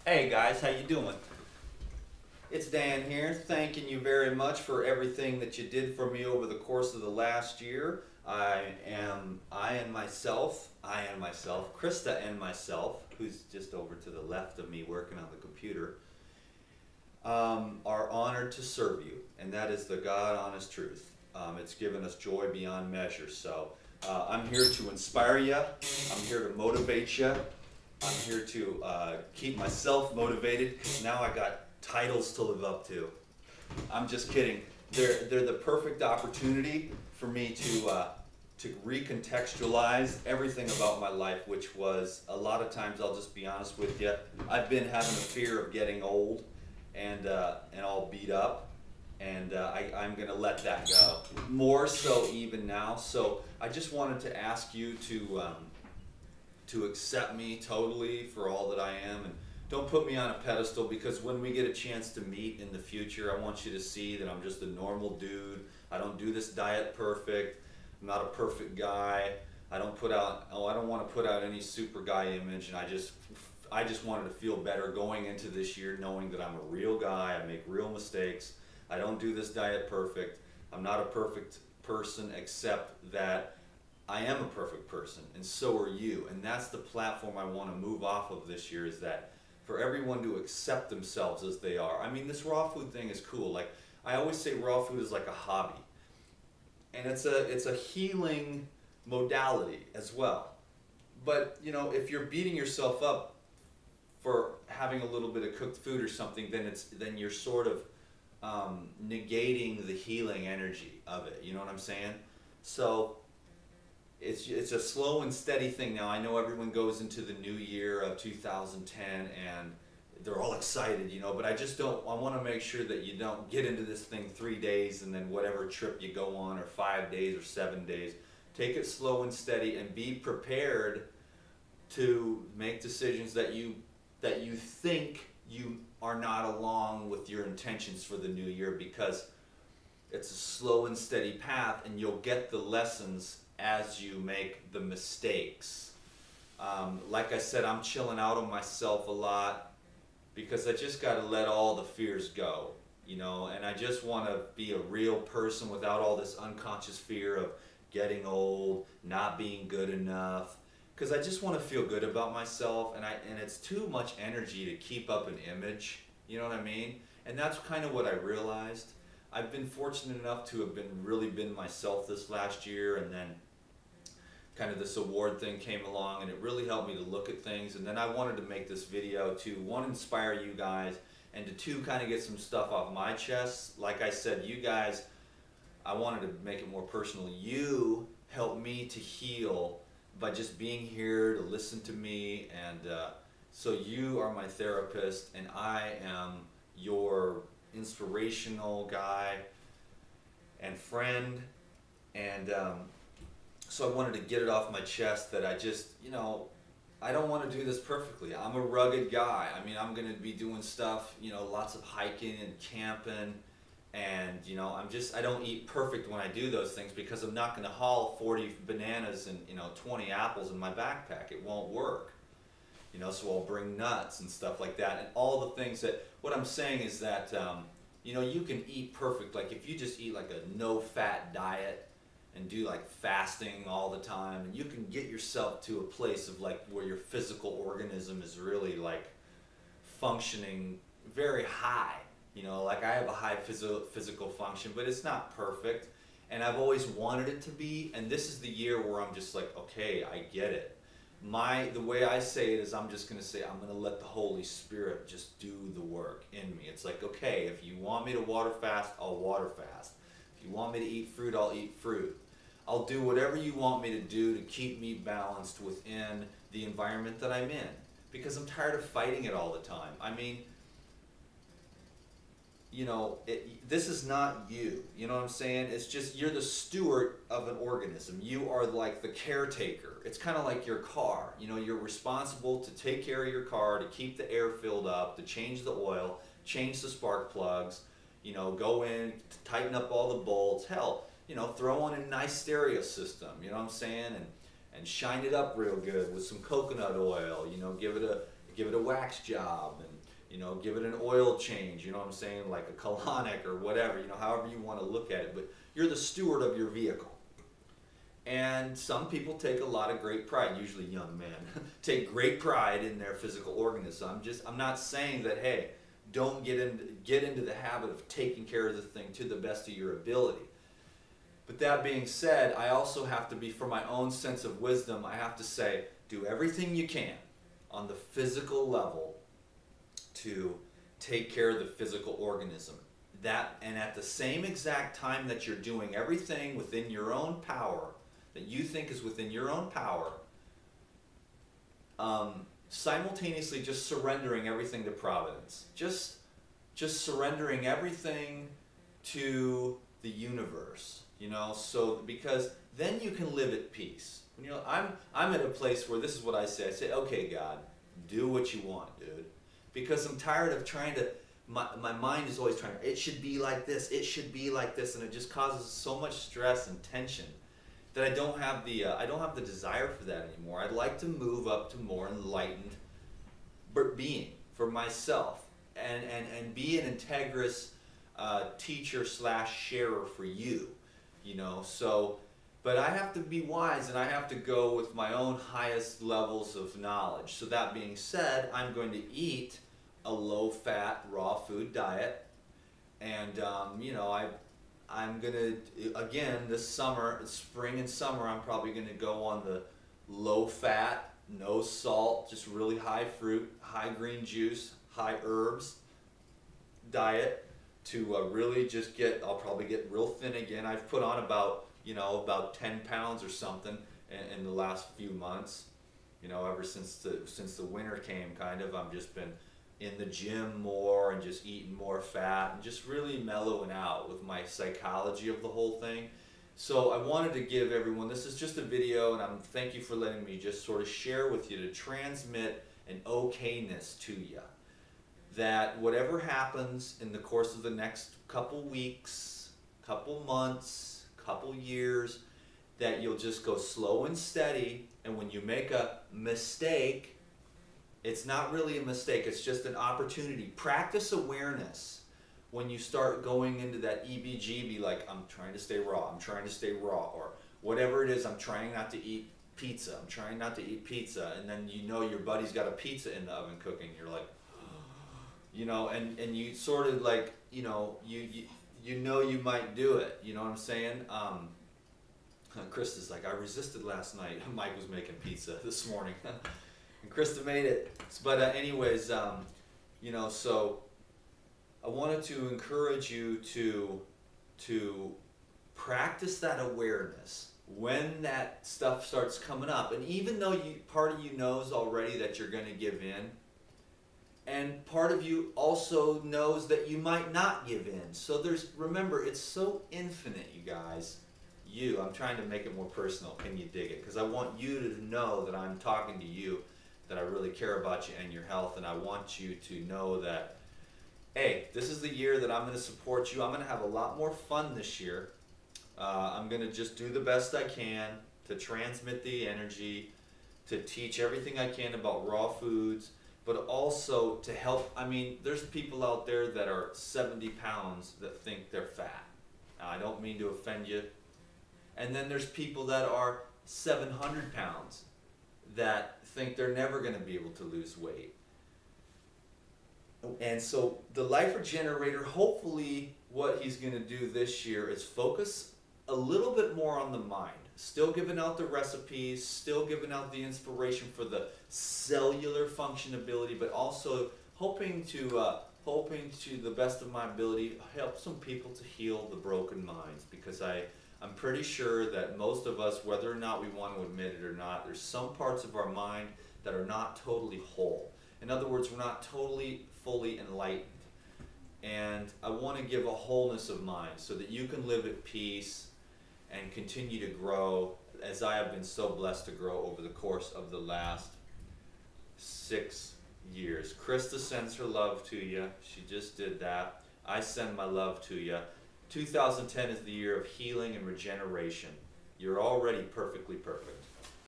Hey guys, how you doing? It's Dan here, thanking you very much for everything that you did for me over the course of the last year. Krista and myself, who's just over to the left of me working on the computer, are honored to serve you, and that is the God honest truth. It's given us joy beyond measure. So I'm here to inspire you. I'm here to motivate you. I'm here to keep myself motivated because now I got titles to live up to. I'm just kidding. They're the perfect opportunity for me to recontextualize everything about my life, which was a lot of times, I'll just be honest with you, I've been having a fear of getting old and all beat up, and I'm going to let that go. More so even now. So I just wanted to ask you to accept me totally for all that I am, and don't put me on a pedestal, because when we get a chance to meet in the future, I want you to see that I'm just a normal dude. I don't do this diet perfect. I'm not a perfect guy. I don't want to put out any super guy image, and I just wanted to feel better going into this year knowing that I'm a real guy. I make real mistakes. I don't do this diet perfect. I'm not a perfect person, except that I am a perfect person, and so are you. And that's the platform I want to move off of this year, is that for everyone to accept themselves as they are. I mean, this raw food thing is cool. Like, I always say raw food is like a hobby. And it's a healing modality as well. But, you know, if you're beating yourself up for having a little bit of cooked food or something, then you're sort of negating the healing energy of it. You know what I'm saying? So it's a slow and steady thing now. I know everyone goes into the new year of 2010 and they're all excited, you know, but I want to make sure that you don't get into this thing 3 days and then whatever trip you go on, or 5 days or 7 days. Take it slow and steady, and be prepared to make decisions that you think you are not along with your intentions for the new year, because it's a slow and steady path, and you'll get the lessons as you make the mistakes. Like I said, I'm chilling out on myself a lot because I just got to let all the fears go, you know, and I just want to be a real person without all this unconscious fear of getting old, not being good enough, because I just want to feel good about myself, and it's too much energy to keep up an image, you know what I mean? And that's kind of what I realized. I've been fortunate enough to have really been myself this last year, and then kind of this award thing came along, and it really helped me to look at things. And then I wanted to make this video to, one, inspire you guys, and to two, kind of get some stuff off my chest. Like I said, you guys, I wanted to make it more personal. You help me to heal by just being here to listen to me, and so you are my therapist, and I am your inspirational guy and friend. And so I wanted to get it off my chest that I just, you know, I don't want to do this perfectly. I'm a rugged guy. I mean, I'm going to be doing stuff, you know, lots of hiking and camping, and, you know, I don't eat perfect when I do those things, because I'm not going to haul 40 bananas and, you know, 20 apples in my backpack. It won't work. You know, so I'll bring nuts and stuff like that, and all the things that, what I'm saying is that, you know, you can eat perfect. Like, if you just eat like a no-fat diet and do like fasting all the time, and you can get yourself to a place of like where your physical organism is really like functioning very high. You know, like I have a high physical function, but it's not perfect, and I've always wanted it to be, and this is the year where I'm just like, okay, I get it. The way I say it is, I'm just going to say, I'm going to let the Holy Spirit just do the work in me. It's like, okay, if you want me to water fast, I'll water fast. If you want me to eat fruit, I'll eat fruit. I'll do whatever you want me to do to keep me balanced within the environment that I'm in, because I'm tired of fighting it all the time. I mean, you know, this is not you. You know what I'm saying? It's just, you're the steward of an organism. You are like the caretaker. It's kind of like your car. You know, you're responsible to take care of your car, to keep the air filled up, to change the oil, change the spark plugs, you know, go in, tighten up all the bolts. Hell, you know, throw on a nice stereo system, you know what I'm saying? And shine it up real good with some coconut oil, you know, give it a, give it a wax job, and you know, give it an oil change, you know what I'm saying, like a colonic or whatever, you know, however you want to look at it, but you're the steward of your vehicle. And some people take a lot of great pride, usually young men, take great pride in their physical organism. I'm not saying that, hey, don't get into the habit of taking care of the thing to the best of your ability. But that being said, I also have to be, for my own sense of wisdom, I have to say, do everything you can on the physical level to take care of the physical organism. And at the same exact time that you're doing everything within your own power, that you think is within your own power, simultaneously just surrendering everything to Providence. Just surrendering everything to the universe, you know, so because then you can live at peace. You know, I'm at a place where this is what I say, okay, God, do what you want, dude. Because I'm tired of trying to, my mind is always trying, it should be like this, it should be like this, and it just causes so much stress and tension that I don't have the desire for that anymore. I'd like to move up to more enlightened being for myself, and be an integrous teacher / sharer for you, you know. So, but I have to be wise, and I have to go with my own highest levels of knowledge. So that being said, I'm going to eat a low-fat raw food diet, and you know, I'm gonna, again, this summer, spring and summer, I'm probably gonna go on the low-fat, no salt, just really high fruit, high green juice, high herbs diet to really just I'll probably get real thin again. I've put on about 10 pounds or something in the last few months, you know, ever since the winter came, kind of. I've just been in the gym more and just eating more fat and just really mellowing out with my psychology of the whole thing. So I wanted to give everyone, this is just a video, and thank you for letting me just sort of share with you, to transmit an okayness to you. That whatever happens in the course of the next couple weeks, couple months, couple years, that you'll just go slow and steady, and when you make a mistake, it's not really a mistake, it's just an opportunity. Practice awareness when you start going into that EBGB, like, I'm trying to stay raw, I'm trying to stay raw, or whatever it is, I'm trying not to eat pizza, I'm trying not to eat pizza, and then you know your buddy's got a pizza in the oven cooking, you're like, you know, and you sort of like, you know, you know you might do it, you know what I'm saying? Chris is like, I resisted last night. Mike was making pizza this morning. And Krista made it. But anyways, you know, so I wanted to encourage you to practice that awareness when that stuff starts coming up. And even though part of you knows already that you're going to give in, and part of you also knows that you might not give in. So remember, it's so infinite, you guys. I'm trying to make it more personal. Can you dig it? Because I want you to know that I'm talking to you, that I really care about you and your health, and I want you to know that, hey, this is the year that I'm going to support you. I'm going to have a lot more fun this year. I'm going to just do the best I can to transmit the energy, to teach everything I can about raw foods, but also to help. I mean, there's people out there that are 70 pounds that think they're fat. Now, I don't mean to offend you. And then there's people that are 700 pounds that think they're never going to be able to lose weight. And so the Life Regenerator, hopefully what he's going to do this year is focus a little bit more on the mind. Still giving out the recipes, still giving out the inspiration for the cellular functionability, but also hoping to the best of my ability, help some people to heal the broken minds, because I'm pretty sure that most of us, whether or not we want to admit it or not, there's some parts of our mind that are not totally whole. In other words, we're not totally, fully enlightened. And I want to give a wholeness of mind so that you can live at peace and continue to grow, as I have been so blessed to grow over the course of the last 6 years. Krista sends her love to you. She just did that. I send my love to you. 2010 is the year of healing and regeneration. You're already perfectly perfect.